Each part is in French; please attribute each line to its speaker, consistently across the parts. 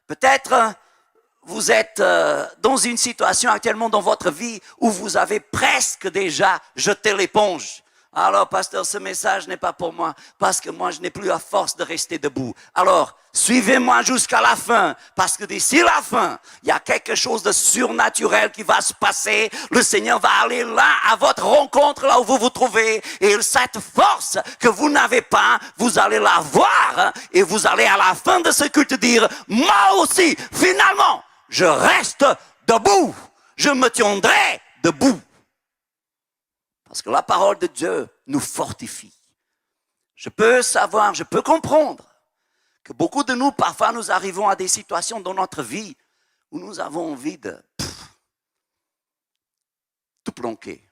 Speaker 1: Peut-être vous êtes dans une situation actuellement dans votre vie où vous avez presque déjà jeté l'éponge. Alors, pasteur, ce message n'est pas pour moi parce que moi, je n'ai plus la force de rester debout. Alors, suivez-moi jusqu'à la fin parce que d'ici la fin, il y a quelque chose de surnaturel qui va se passer. Le Seigneur va aller là à votre rencontre, là où vous vous trouvez. Et cette force que vous n'avez pas, vous allez la voir et vous allez à la fin de ce culte dire, moi aussi, finalement, je reste debout. Je me tiendrai debout. Parce que la parole de Dieu nous fortifie. Je peux savoir, je peux comprendre que beaucoup de nous, parfois, nous arrivons à des situations dans notre vie où nous avons envie de tout planquer.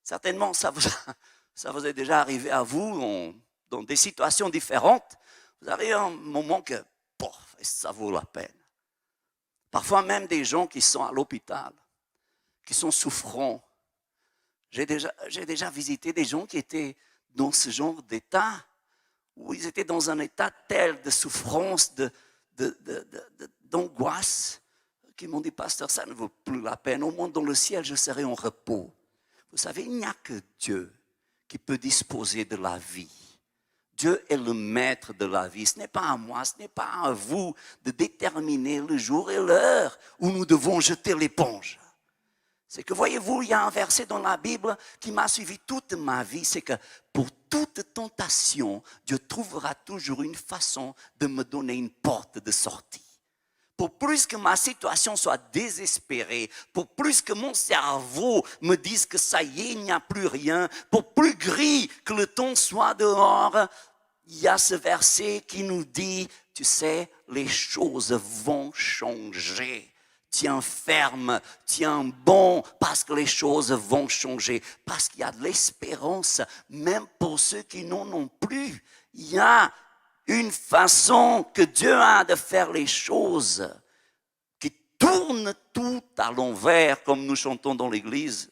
Speaker 1: Certainement, ça vous est déjà arrivé à vous dans des situations différentes. Vous avez un moment que ça vaut la peine. Parfois même des gens qui sont à l'hôpital, qui sont souffrants. J'ai déjà visité des gens qui étaient dans ce genre d'état, où ils étaient dans un état tel de souffrance, d'angoisse, qui m'ont dit, pasteur, ça ne vaut plus la peine. Au moins dans le ciel, je serai en repos. Vous savez, il n'y a que Dieu qui peut disposer de la vie. Dieu est le maître de la vie. Ce n'est pas à moi, ce n'est pas à vous de déterminer le jour et l'heure où nous devons jeter l'éponge. C'est que, voyez-vous, il y a un verset dans la Bible qui m'a suivi toute ma vie, c'est que pour toute tentation, Dieu trouvera toujours une façon de me donner une porte de sortie. Pour plus que ma situation soit désespérée, pour plus que mon cerveau me dise que ça y est, il n'y a plus rien, pour plus gris que le temps soit dehors, il y a ce verset qui nous dit, tu sais, les choses vont changer. Tiens ferme, tiens bon, parce que les choses vont changer, parce qu'il y a de l'espérance, même pour ceux qui n'en ont plus. Il y a une façon que Dieu a de faire les choses qui tourne tout à l'envers, comme nous chantons dans l'église.